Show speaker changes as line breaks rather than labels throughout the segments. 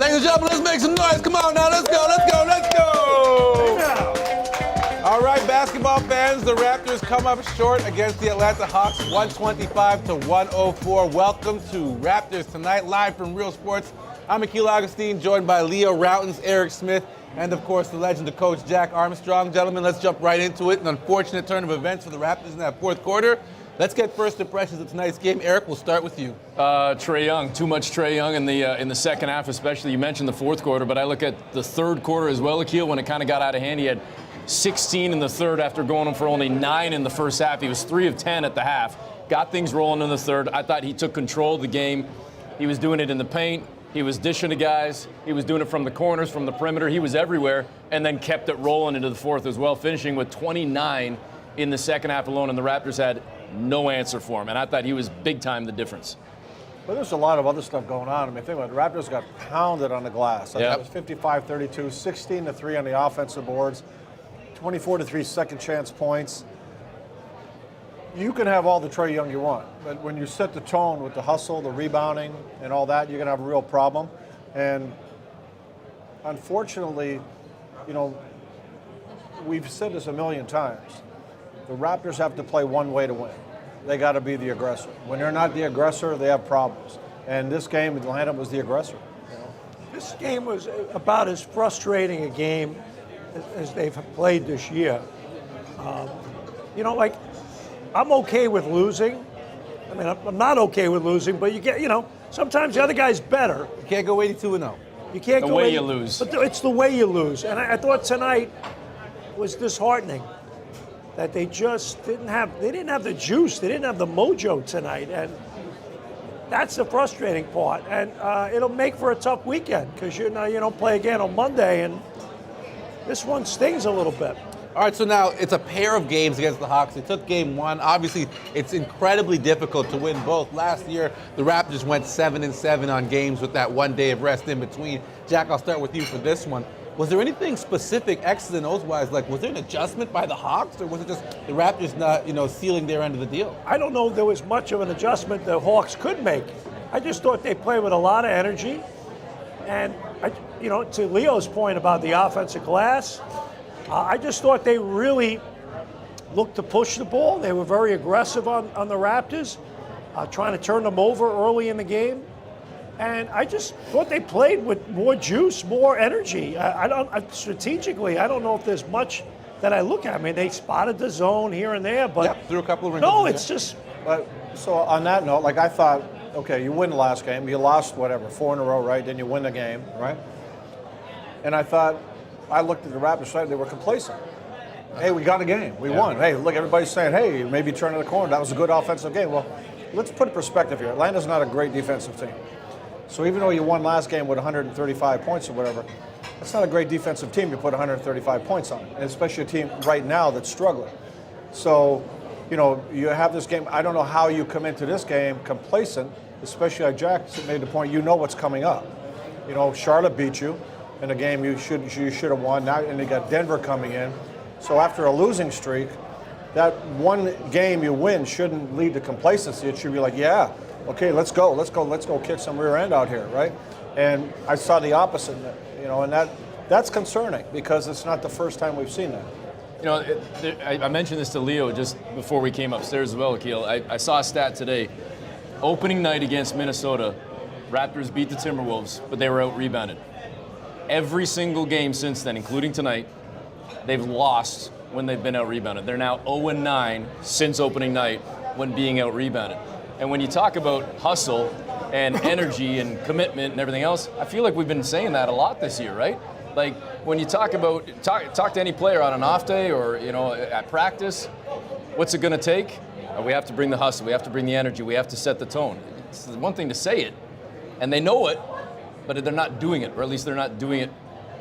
Ladies and gentlemen, let's make some noise. Come on now, let's go, let's go, let's go. All right, basketball fans, the Raptors come up short against the Atlanta Hawks, 125 to 104. Welcome to Raptors Tonight, live from Real Sports. I'm Akil Augustine, joined by Leo Rautins, Eric Smith, and of course the legend of Coach Jack Armstrong. Gentlemen, let's jump right into it. An unfortunate turn of events for the Raptors in that fourth quarter. Let's get first impressions of tonight's game. Eric, we'll start with you.
Trae Young, too much Trae Young in the second half, especially. You mentioned the fourth quarter, but I look at the third quarter as well, Akil, when it kind of got out of hand. He had 16 in the third after going for only 9 in the first half. He was 3 of 10 at the half. Got things rolling in the third. I thought he took control of the game. He was doing it in the paint. He was dishing to guys. He was doing it from the corners, from the perimeter. He was everywhere, and then kept it rolling into the fourth as well, finishing with 29 in the second half alone, and the Raptors had no answer for him, and I thought he was big time the difference.
Well, there's a lot of other stuff going on. I mean, think about it. The Raptors got pounded on the glass. I think it was 55-32, 16-3 on the offensive boards, 24-3 second chance points. You can have all the Trae Young you want, but when you set the tone with the hustle, the rebounding, and all that, you're going to have a real problem. And unfortunately, you know, we've said this a million times. The Raptors have to play one way to win. They got to be the aggressor. When they're not the aggressor, they have problems. And this game, Atlanta was the aggressor. You know?
This game was about as frustrating a game as they've played this year. You know, like, I'm okay with losing. I mean, I'm not okay with losing, but you get, you know, sometimes the other guy's better.
You can't go 82-0.
You can't go
the way you lose.
But it's the way you lose. And I thought tonight was disheartening that they just didn't have the juice, they didn't have the mojo tonight. And that's the frustrating part. And it'll make for a tough weekend because you don't play again on Monday, and this one stings a little bit.
All right, so now it's a pair of games against the Hawks. They took game one. Obviously, it's incredibly difficult to win both. Last year, the Raptors went 7-7 on games with that 1 day of rest in between. Jack, I'll start with you for this one. Was there anything specific, X's and O's wise, like was there an adjustment by the Hawks, or was it just the Raptors not, sealing their end of the deal?
I don't know if there was much of an adjustment the Hawks could make. I just thought they played with a lot of energy. And, to Leo's point about the offensive glass, I just thought they really looked to push the ball. They were very aggressive on the Raptors, trying to turn them over early in the game. And I just thought they played with more juice, more energy. Strategically, I don't know if there's much that I look at. I mean, they spotted the zone here and there, but
threw a couple of wrinkles.
No, it's just.
But so on that note, like I thought, okay, you win the last game, you lost 4 in a row, right? Then you win the game, right? And I looked at the Raptors side, they were complacent. Hey, we got a game, we won. Hey, look, everybody's saying, hey, maybe turning the corner. That was a good offensive game. Well, let's put perspective here. Atlanta's not a great defensive team. So even though you won last game with 135 points or whatever, that's not a great defensive team you put 135 points on, and especially a team right now that's struggling. So, you have this game. I don't know how you come into this game complacent, especially like Jack made the point, what's coming up. Charlotte beat you in a game you should have won. Now, and you got Denver coming in. So after a losing streak, that one game you win shouldn't lead to complacency. It should be like, yeah, okay, let's go kick some rear end out here, right? And I saw the opposite, and that's concerning because it's not the first time we've seen that.
I mentioned this to Leo just before we came upstairs as well, Akil. I saw a stat today. Opening night against Minnesota, Raptors beat the Timberwolves, but they were out-rebounded. Every single game since then, including tonight, they've lost when they've been out-rebounded. They're now 0-9 since opening night when being out-rebounded. And when you talk about hustle and energy and commitment and everything else, I feel like we've been saying that a lot this year, right? Like when you talk to any player on an off day or at practice, what's it going to take? We have to bring the hustle. We have to bring the energy. We have to set the tone. It's one thing to say it, and they know it, but they're not doing it, or at least they're not doing it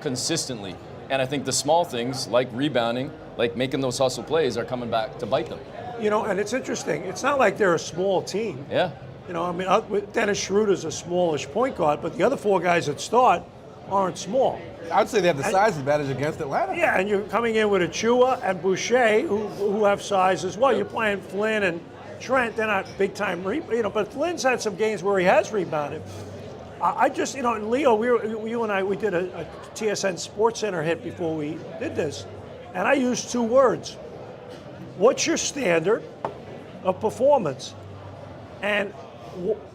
consistently. And I think the small things like rebounding, like making those hustle plays, are coming back to bite them.
And it's interesting. It's not like they're a small team.
Yeah.
Dennis Schroeder's a smallish point guard, but the other 4 guys that start aren't small.
I'd say they have the size advantage against Atlanta.
Yeah, and you're coming in with Achua and Boucher, who have size as well. You're playing Flynn and Trent. They're not big time, but Flynn's had some games where he has rebounded. I just, Leo, you and I, we did a TSN Sports Center hit before we did this, and I used 2 words. What's your standard of performance? And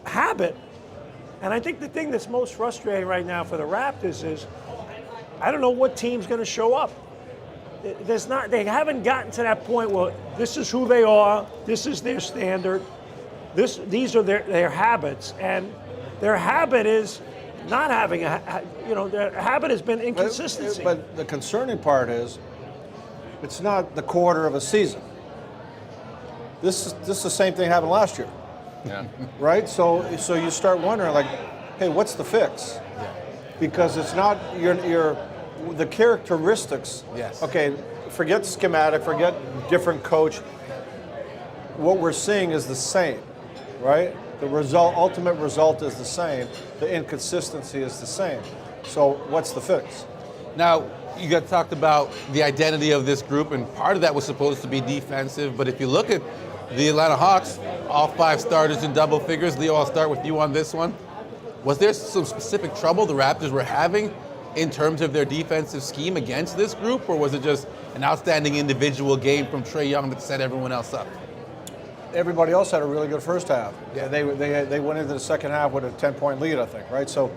habit. And I think the thing that's most frustrating right now for the Raptors is, I don't know what team's going to show up. They haven't gotten to that point where this is who they are, this is their standard, these are their habits, and their habit is not having their habit has been inconsistency.
But the concerning part is, it's not the quarter of a season. This is the same thing happened last year.
Yeah.
Right? So you start wondering, like, hey, what's the fix?
Yeah.
Because it's not the characteristics.
Yes.
Okay, forget schematic, forget different coach. What we're seeing is the same, right? The ultimate result is the same. The inconsistency is the same. So what's the fix?
Now, you got talked about the identity of this group, and part of that was supposed to be defensive. But if you look at the Atlanta Hawks, all 5 starters in double figures. Leo, I'll start with you on this one. Was there some specific trouble the Raptors were having in terms of their defensive scheme against this group, or was it just an outstanding individual game from Trae Young that set everyone else up?
Everybody else had a really good first half.
Yeah.
They went into the second half with a 10-point lead, I think, right? So,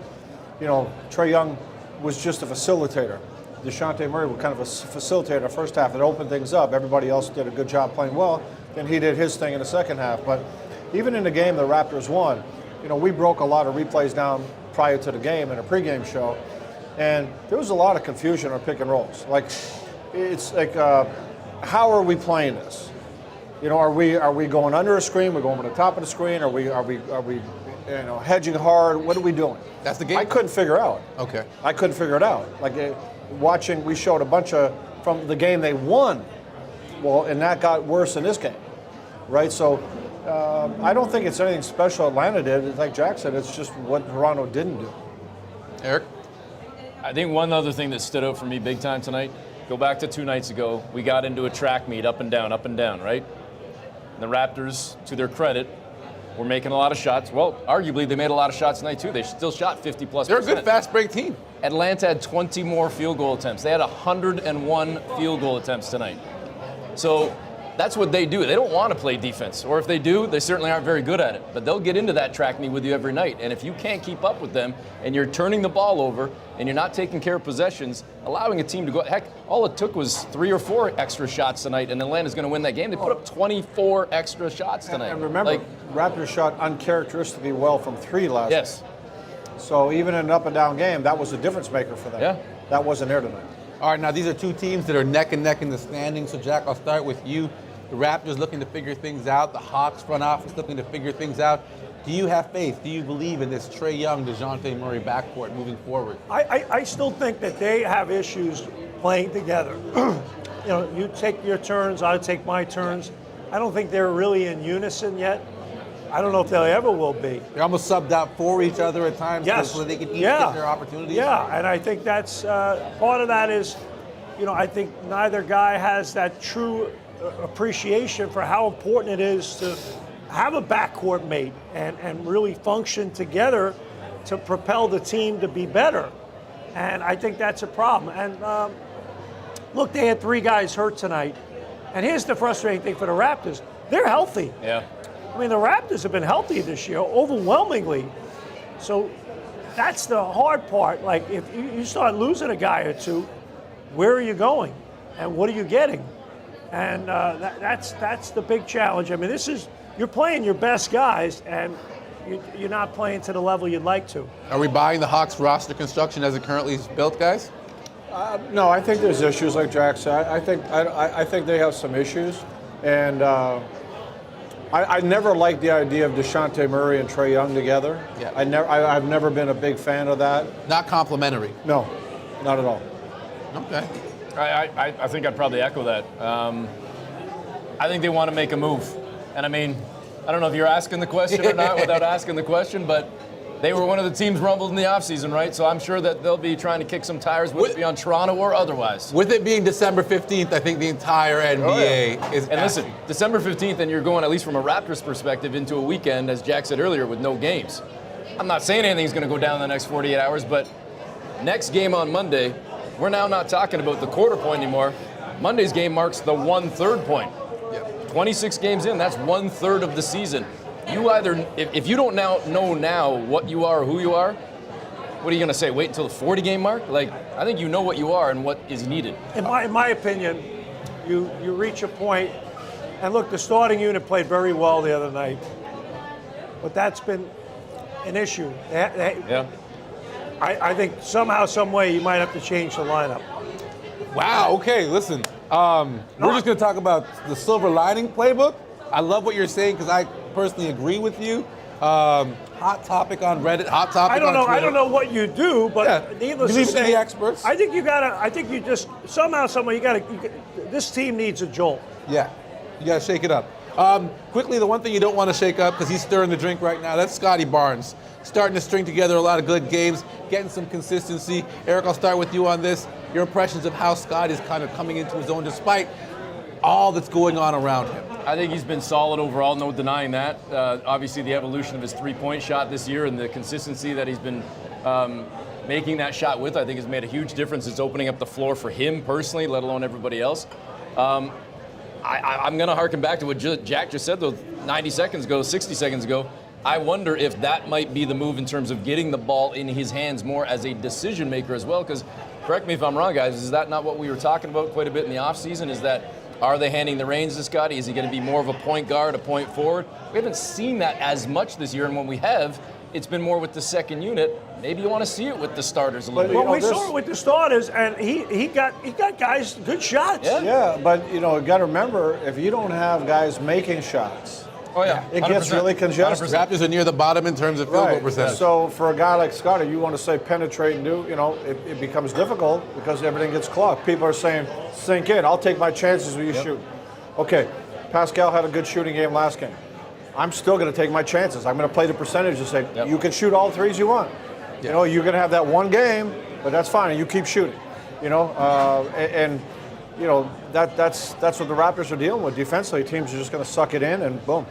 Trae Young was just a facilitator. DeJounte Murray was kind of a facilitator in the first half. It opened things up. Everybody else did a good job playing well. Then he did his thing in the second half. But even in the game the Raptors won, we broke a lot of replays down prior to the game in a pregame show. And there was a lot of confusion on pick and rolls. Like, it's like, how are we playing this? Are we going under a screen? We're going to the top of the screen? Are we hedging hard? What are we doing?
That's the game.
I couldn't figure out.
Okay.
I couldn't figure it out. Like watching, we showed a bunch from the game they won. Well, and that got worse in this game, right? So I don't think it's anything special Atlanta did. It's like Jack said, it's just what Toronto didn't do.
Eric?
I think one other thing that stood out for me big time tonight, go back to 2 nights ago, we got into a track meet up and down, right? And the Raptors, to their credit, were making a lot of shots. Well, arguably, they made a lot of shots tonight, too. They still shot 50+%.
They're a good fast break team.
Atlanta had 20 more field goal attempts. They had 101 field goal attempts tonight. So that's what they do. They don't want to play defense. Or if they do, they certainly aren't very good at it. But they'll get into that track meet with you every night. And if you can't keep up with them and you're turning the ball over and you're not taking care of possessions, allowing a team to go, heck, all it took was 3 or 4 extra shots tonight, and Atlanta's going to win that game. They put up 24 extra shots tonight.
And remember, Raptors shot uncharacteristically well from 3 last night.
Yes.
So even in an up and down game, that was a difference maker for them.
Yeah.
That wasn't there tonight.
All right, now these are 2 teams that are neck and neck in the standings. So, Jack, I'll start with you. The Raptors looking to figure things out. The Hawks front office looking to figure things out. Do you have faith? Do you believe in this Trae Young, DeJounte Murray backcourt moving forward?
I still think that they have issues playing together. You take your turns, I take my turns. I don't think they're really in unison yet. I don't know if they ever will be.
They're almost subbed out for each other at times,
yes.
so they can each get their opportunities.
Yeah, and I think that's part of that is, I think neither guy has that true appreciation for how important it is to have a backcourt mate and really function together to propel the team to be better. And I think that's a problem. And look, they had 3 guys hurt tonight. And here's the frustrating thing for the Raptors. They're healthy.
Yeah.
I mean, the Raptors have been healthy this year, overwhelmingly. So that's the hard part. Like, if you start losing a guy or 2, where are you going? And what are you getting? And that's the big challenge. I mean, you're playing your best guys, and you're not playing to the level you'd like to.
Are we buying the Hawks roster construction as it currently is built, guys?
No, I think there's issues, like Jack said. I think they have some issues, and I never liked the idea of DeJounte Murray and Trae Young together.
Yeah.
I've never been a big fan of that.
Not complimentary.
No, not at all.
Okay.
I think I'd probably echo that. I think they want to make a move. And I mean, I don't know if you're asking the question or not without asking the question, but they were one of the teams rumbled in the offseason, right? So I'm sure that they'll be trying to kick some tires, whether it be on Toronto or otherwise.
With it being December 15th, I think the entire NBA is.
And listen, December 15th, and you're going, at least from a Raptors perspective, into a weekend, as Jack said earlier, with no games. I'm not saying anything's going to go down in the next 48 hours, but next game on Monday, we're now not talking about the quarter point anymore. Monday's game marks the 1/3 point. 26 games in, that's 1/3 of the season. You either, if you don't know now what you are or who you are, what are you going to say? Wait until the 40-game mark? Like, I think you know what you are and what is needed.
In my opinion, you reach a point, and look, the starting unit played very well the other night, but that's been an issue.
Yeah.
I think somehow, some way, you might have to change the lineup.
Wow. Okay. Listen. We're just going to talk about the silver lining playbook. I love what you're saying because I personally agree with you. Hot topic on Reddit. Hot topic.
I don't know.
on Twitter.
I don't know what you do, but
Yeah.
needless
You leave
to
it to
say,
the experts.
I think you gotta. I think you just somehow, some way, this team needs a jolt.
Yeah. You got to shake it up. Quickly, the one thing you don't want to shake up because he's stirring the drink right now. That's Scottie Barnes. Starting to string together a lot of good games, getting some consistency. Eric, I'll start with you on this. Your impressions of how Scott is kind of coming into his own despite all that's going on around him.
I think he's been solid overall, no denying that. Obviously, the evolution of his three-point shot this year and the consistency that he's been making that shot with, I think has made a huge difference. It's opening up the floor for him personally, let alone everybody else. I'm going to harken back to what Jack just said, though, 90 seconds ago, 60 seconds ago. I wonder if that might be the move in terms of getting the ball in his hands more as a decision maker as well, because correct me if I'm wrong, guys, is that not what we were talking about quite a bit in the offseason? Is that, are they handing the reins to Scottie? Is he going to be more of a point guard, a point forward? We haven't seen that as much this year, and when we have, it's been more with the second unit. Maybe you want to see it with the starters a little bit.
Well, we saw it with the starters, and he got guys good shots.
Yeah, but you got to remember, if you don't have guys making shots,
Oh, yeah.
it gets really congested.
Raptors are near the bottom in terms of field goal percentage.
So for a guy like Scottie, you want to say penetrate and do, it becomes difficult because everything gets clogged. People are saying, sink in. I'll take my chances when you shoot. Okay, Pascal had a good shooting game last game. I'm still going to take my chances. I'm going to play the percentage and say, you can shoot all threes you want. You're going to have that one game, but that's fine. And you keep shooting. That's what the Raptors are dealing with defensively. Teams are just going to suck it in and boom.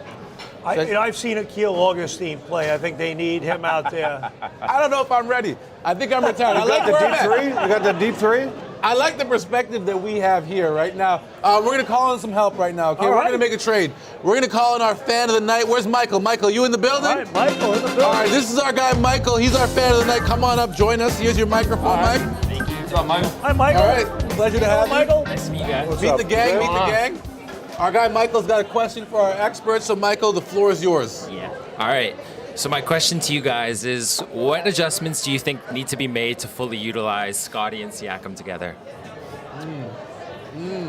I've seen Akil Augustine play. I think they need him out there.
I don't know if I'm ready. I think I'm retired. I like
the
where I'm
deep
at.
three. You got the deep three.
I like the perspective that we have here right now. We're going to call in some help right now, okay?
All
We're
right.
going to make a trade. We're going to call in our fan of the night. Where's Michael? Michael, you in the building?
All right, Michael in the building.
All right, this is our guy, Michael. He's our fan of the night. Come on up, join us. Here's your microphone, Mike.
What's up, Michael?
Hi, Michael.
All right, pleasure to have you.
Michael.
Nice to meet you guys.
Meet the gang, meet the
on?
gang. Our guy Michael's got a question for our expert, so Michael, the floor is yours.
Yeah. All right. So my question to you guys is, what adjustments do you think need to be made to fully utilize Scottie and Siakam together?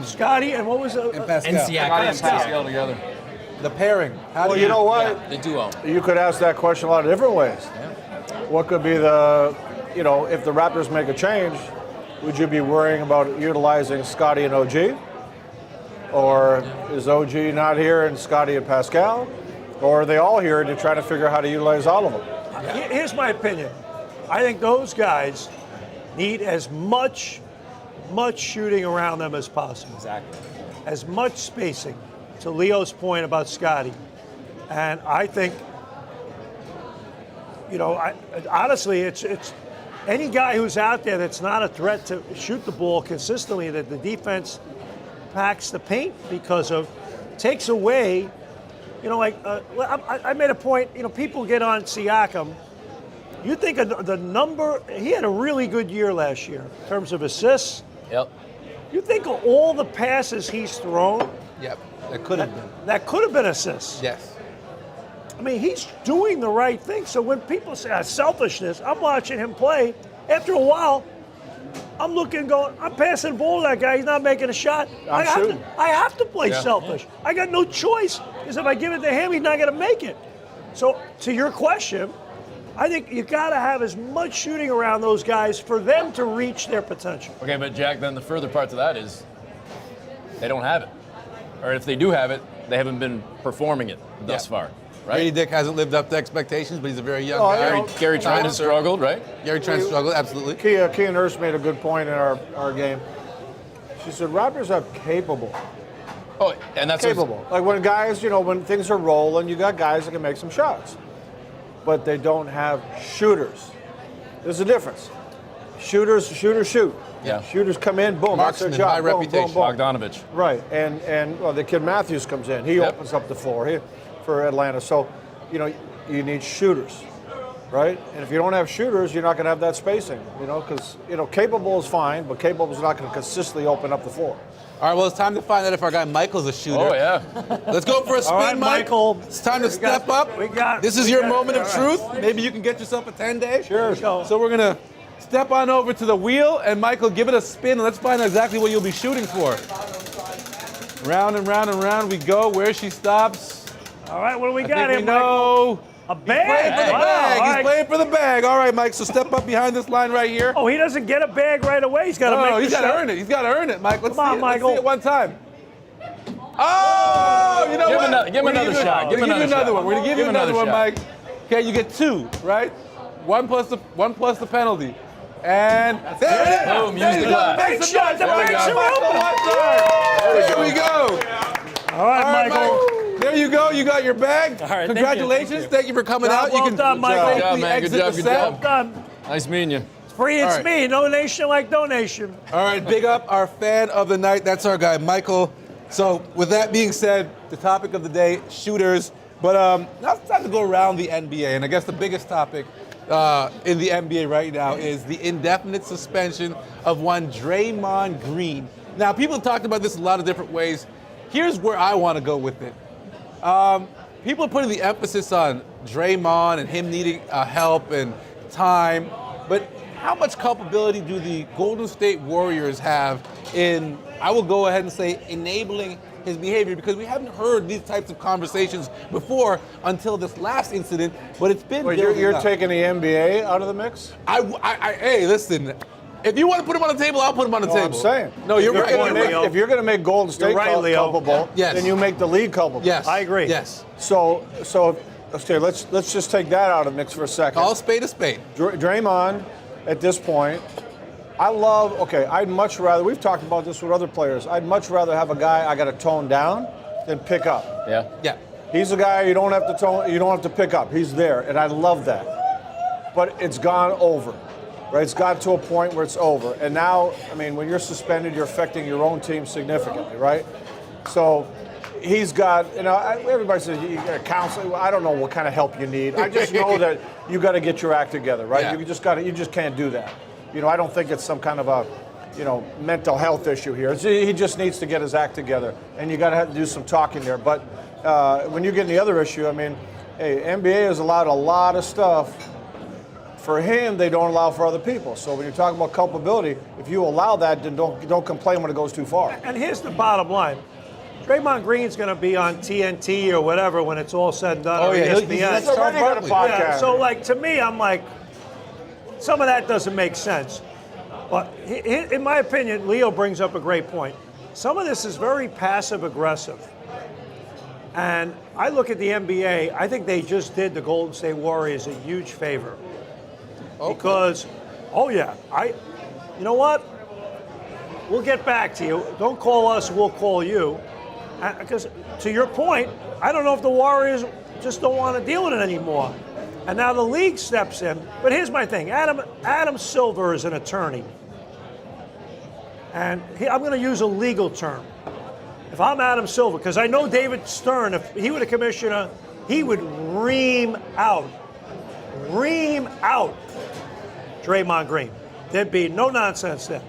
Scottie, and what was
And
it?
Pascal.
And Siakam.
Scottie and Pascal together.
The pairing. How
Well,
do
you know what?
The duo.
You could ask that question a lot of different ways. What could be if the Raptors make a change, would you be worrying about utilizing Scottie and OG? Or is OG not here and Scottie and Pascal? Or are they all here and you're trying to figure out how to utilize all of them?
Here's my opinion. I think those guys need as much shooting around them as possible.
Exactly.
As much spacing, to Leo's point about Scottie. And I think, honestly, it's any guy who's out there that's not a threat to shoot the ball consistently, that the defense packs the paint because of, takes away, I made a point, people get on Siakam. You think of the number, he had a really good year last year in terms of assists.
Yep.
You think of all the passes he's thrown,
Yep, that could have been.
that could have been assists.
Yes.
I mean, he's doing the right thing. So when people say selfishness, I'm watching him play. After a while, I'm looking, going, I'm passing the ball to that guy. He's not making a shot. I have to play selfish. I got no choice. Because if I give it to him, he's not going to make it. So to your question, I think you got to have as much shooting around those guys for them to reach their potential.
Okay, but Jack, then the further part to that is they don't have it. Or if they do have it, they haven't been performing it thus far, right?
Brady Dick hasn't lived up to expectations, but he's a very young
Oh,
guy.
Gary Trent has struggled, right?
Gary Trent struggled, absolutely.
Kia Nurse made a good point in our game. She said, Raptors are capable.
Oh, and that's
Capable. Like when guys, when things are rolling, you got guys that can make some shots. but they don't have shooters. There's a difference. Shooters shoot.
Yeah.
Shooters come in, boom, that's
Marksman,
their job.
high
Boom,
reputation.
boom, boom.
Bogdanovich.
Right, and well, the kid Matthews comes in. He opens up the floor for Atlanta. So, you need shooters, right? And if you don't have shooters, you're not going to have that spacing, because, capable is fine, but capable is not going to consistently open up the floor.
All right, well, it's time to find out if our guy Michael's a shooter.
Oh, yeah.
Let's go for a spin,
All right,
Mike.
Michael.
It's time to step up. This is your moment of truth. Maybe you can get yourself a 10-day.
Sure.
So we're going to step on over to the wheel, and Michael, give it a spin, and let's find out exactly what you'll be shooting for. Round and round and round we go. Where she stops.
All right, what do we
I
got
think
here,
we know.
A
He's playing
bag?
for the
Wow,
bag.
all
He's
right.
playing for the bag. All right, Mike, so step up behind this line right here.
Oh, he doesn't get a bag right away. He's got to
Oh,
make
he's
the
got to
shot.
earn it. He's got to earn it, Mike. Let's
Come on,
see it.
Michael.
Let's see it one time. Oh, you know
Give
what?
him another- give him
We're gonna
another shot.
Give him another
shot.
one. We're gonna give you another one,
shot.
Mike. Okay, you get 2, right? One plus the penalty. And there it is.
Boom,
There
use
you
the
go.
glass.
Make
Big
some
shot,
noise
the
for
breaks
Michael
are open.
Watson. There we go.
All right,
All right,
Michael.
Mike. There you go. You got your bag.
All right,
Congratulations. Thank you for coming
Job
out.
well
You can
done, Michael.
safely
Good job, man.
exit
Good job,
the
good
set.
job.
Done.
Nice meeting you.
Free, it's
All right.
me. No nation like donation.
All right, big up our fan of the night. That's our guy, Michael. So, with that being said, the topic of the day, shooters. But now it's time to go around the NBA. And I guess the biggest topic in the NBA right now is the indefinite suspension of one Draymond Green. Now, people have talked about this a lot of different ways. Here's where I want to go with it. People are putting the emphasis on Draymond and him needing help and time. But how much culpability do the Golden State Warriors have in, I will go ahead and say, enabling his behavior? Because we haven't heard these types of conversations before until this last incident, but it's been
Wait,
building
you're
up.
taking the NBA out of the mix?
Hey, listen, if you want to put him on the table, I'll put him on the
No,
table.
I'm saying.
No, you're
If
right.
gonna
You're
make-
right.
If you're going to make Golden State
right, Leo.
culpable,
Yes.
then you make the league culpable.
Yes.
I agree.
Yes.
So okay, let's just take that out of the mix for a second.
Call a spade a spade.
Draymond, at this point, I'd much rather, we've talked about this with other players, I'd much rather have a guy I got to tone down than pick up.
Yeah.
Yeah.
He's a guy you don't have to tone, you don't have to pick up. He's there, and I love that. But it's gone over, right? It's got to a point where it's over. And now, I mean, when you're suspended, you're affecting your own team significantly, right? So he's got, everybody says you got counseling. Well, I don't know what kind of help you need. I just know that you got to get your act together, right?
Yeah.
You just can't do that. I don't think it's some kind of a, mental health issue here. He just needs to get his act together, and you got to have to do some talking there. But when you get in the other issue, I mean, hey, NBA has allowed a lot of stuff. For him, they don't allow for other people. So when you're talking about culpability, if you allow that, then don't complain when it goes too far.
And here's the bottom line. Draymond Green's going to be on TNT or whatever when it's all said and done.
Oh,
or
yeah,
ESPN.
he's
already got a podcast.
Yeah, so, to me, I'm like, some of that doesn't make sense. But in my opinion, Leo brings up a great point. Some of this is very passive-aggressive. And I look at the NBA, I think they just did the Golden State Warriors a huge favor.
Okay.
Because, you know what? We'll get back to you. Don't call us, we'll call you. Because to your point, I don't know if the Warriors just don't want to deal with it anymore. And now the league steps in. But here's my thing. Adam Silver is an attorney. And I'm going to use a legal term. If I'm Adam Silver, because I know David Stern, if he were the commissioner, he would ream out Draymond Green. There'd be no nonsense there.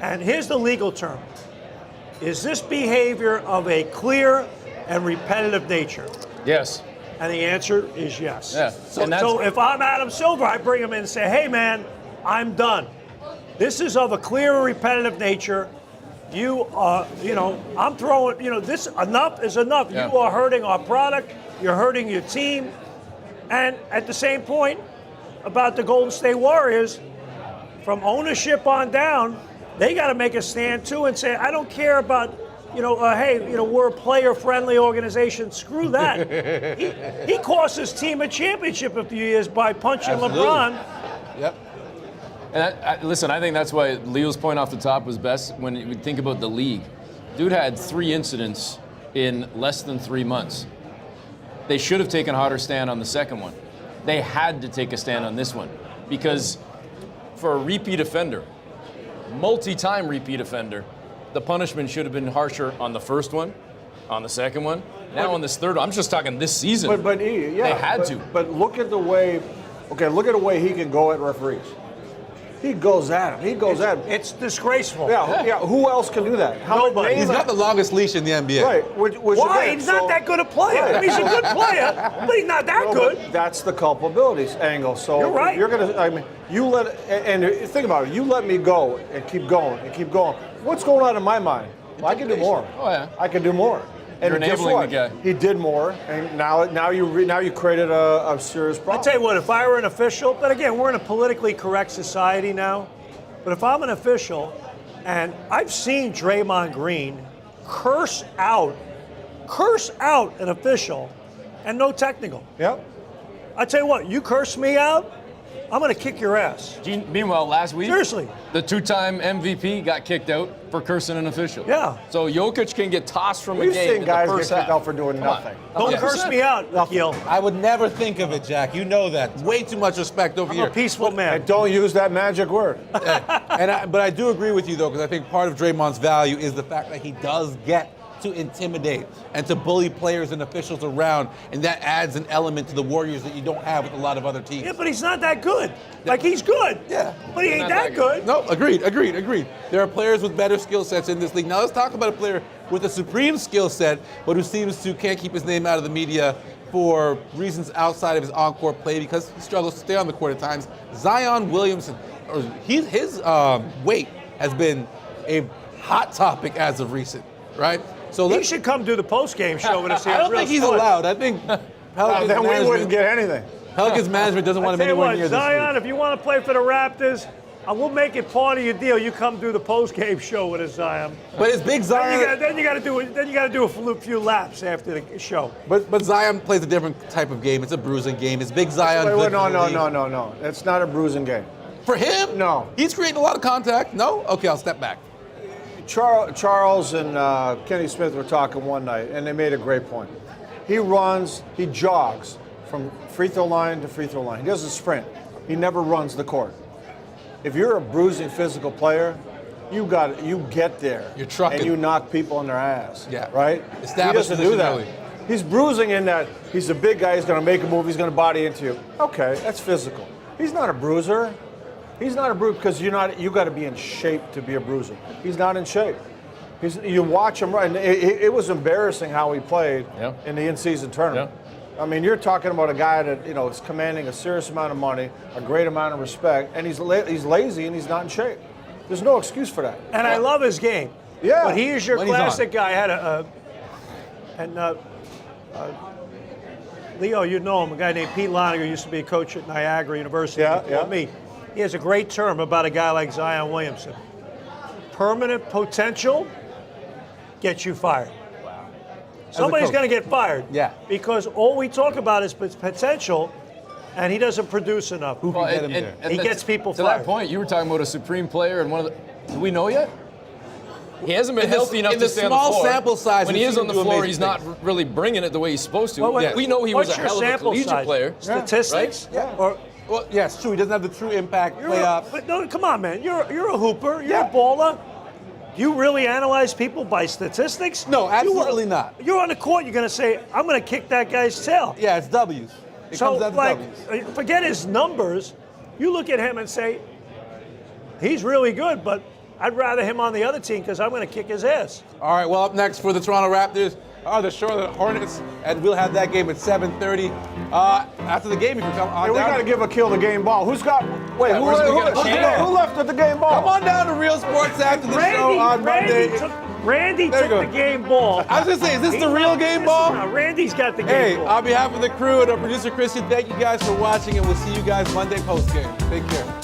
And here's the legal term. Is this behavior of a clear and repetitive nature?
Yes.
And the answer is yes.
Yeah.
So if I'm Adam Silver, I bring him in and say, hey, man, I'm done. This is of a clear and repetitive nature. I'm throwing, this enough is enough.
Yeah.
You are hurting our product. You're hurting your team. And at the same point, about the Golden State Warriors, from ownership on down, they got to make a stand too and say, I don't care about, we're a player-friendly organization. Screw that. he cost his team a championship a few years by punching
Absolutely.
LeBron.
Yep.
And listen, I think that's why Leo's point off the top was best when we think about the league. Dude had 3 incidents in less than 3 months. They should have taken a harder stand on the second one. they had to take a stand on this one because for a repeat offender, multi-time repeat offender, the punishment should have been harsher on the first one, on the second one. Now on this third one, I'm just talking this season.
But
they had to.
But look at the way, look at the way he can go at referees. He goes at him.
It's disgraceful.
Yeah. Who else can do that?
Nobody.
He's got the longest leash in the NBA.
Right.
Why? He's not that good a player. I mean, he's a good player, but he's not that good.
But that's the culpability angle. So
you're right.
You let, and think about it. You let me go and keep going and keep going. What's going on in my mind? Well, I can do more.
Oh yeah.
I can do more. And
You're
guess
enabling
what?
the guy.
He did more, and now you created a serious problem.
I tell you what, if I were an official, but again, we're in a politically correct society now. But if I'm an official, and I've seen Draymond Green curse out an official, and no technical.
Yep.
I tell you what, you curse me out, I'm going to kick your ass.
Meanwhile, last week,
Seriously.
the two-time MVP got kicked out for cursing an official.
Yeah.
So Jokic can get tossed from
We've
a game
seen
in
guys
the
get
first
kicked
half.
out for doing
Come on.
nothing.
Don't
100%.
curse me out, Akil.
I would never think of it, Jack. You know that. Way too much respect over
I'm
here.
a peaceful man.
And don't use that magic word.
But I do agree with you, though, because I think part of Draymond's value is the fact that he does get to intimidate and to bully players and officials around, and that adds an element to the Warriors that you don't have with a lot of other teams.
Yeah, but he's not that good. Like, he's good.
Yeah.
But he ain't
Not
that
that
good.
No, agreed. There are players with better skill sets in this league. Now let's talk about a player with a supreme skill set, but who seems to can't keep his name out of the media for reasons outside of his on-court play because he struggles to stay on the court at times. Zion Williamson, his weight has been a hot topic as of recent, right? So
He should come do the post-game show with us here.
I don't think he's allowed. I think Pelicans
Then we wouldn't
management,
get anything.
Pelicans management doesn't want him
Tell you
anywhere
what,
near
Zion,
this.
if you want to play for the Raptors, I will make it part of your deal. You come do the post-game show with us, Zion.
But it's big Zion.
Then you got to do a few laps after the show.
But Zion plays a different type of game. It's a bruising game. It's big Zion.
Wait,
good for the league.
no. It's not a bruising game.
For him?
No.
He's creating a lot of contact. No? Okay, I'll step back.
Charles and Kenny Smith were talking one night, and they made a great point. He jogs from free throw line to free throw line. He doesn't sprint. He never runs the court. If you're a bruising physical player, you get there.
You're trucking.
And you knock people on their ass.
Yeah.
Right?
Establish
he doesn't do
position
that.
early.
He's bruising in that he's a big guy, he's going to make a move, he's going to body into you. Okay, that's physical. He's not a bruiser. He's not a bruiser because you got to be in shape to be a bruiser. He's not in shape. You watch him run. It was embarrassing how he played in the in-season tournament. Yeah. I mean, you're talking about a guy that is commanding a serious amount of money, a great amount of respect, and he's lazy and he's not in shape. There's no excuse for that.
And I love his game.
Yeah.
But he is your
When he's
classic guy. I had Leo, you know him, a guy named Pete Loniger used to be a coach at Niagara University before me. He has a great term about a guy like Zion Williamson. Permanent potential gets you fired. Wow. Somebody's going to get fired.
Yeah.
Because all we talk about is potential, and he doesn't produce enough.
Who can get him there?
He gets people
to
fired.
that point, you were talking about a supreme player and one of the. Do we know yet? He hasn't been healthy enough to stay on the floor.
In the small sample size,
when he is on the floor, he's not really bringing it the way he's supposed to. We know he was a hell of a collegiate player.
Statistics?
Yeah.
Or,
well, yes, true. He doesn't have the true impact playoff.
But no, come on, man. You're a hooper. You're a baller. Do you really analyze people by statistics?
No, absolutely not.
You're on the court. You're going to say, "I'm going to kick that guy's tail."
Yeah, it's W's. It comes down to W's.
Forget his numbers. You look at him and say, "He's really good," but I'd rather him on the other team because I'm going to kick his ass.
All right, well, up next for the Toronto Raptors are the Charlotte Hornets, and we'll have that game at 7:30. After the game, if you come on
we
down.
got to give Akil the game ball. Who left with the game ball?
Come on down to Real Sports after the show on Monday.
Randy took the game ball.
I was going to say, is this the real game ball?
No, Randy's got the game
Hey,
ball.
on behalf of the crew and our producer Christian, thank you guys for watching, and we'll see you guys Monday post-game. Take care.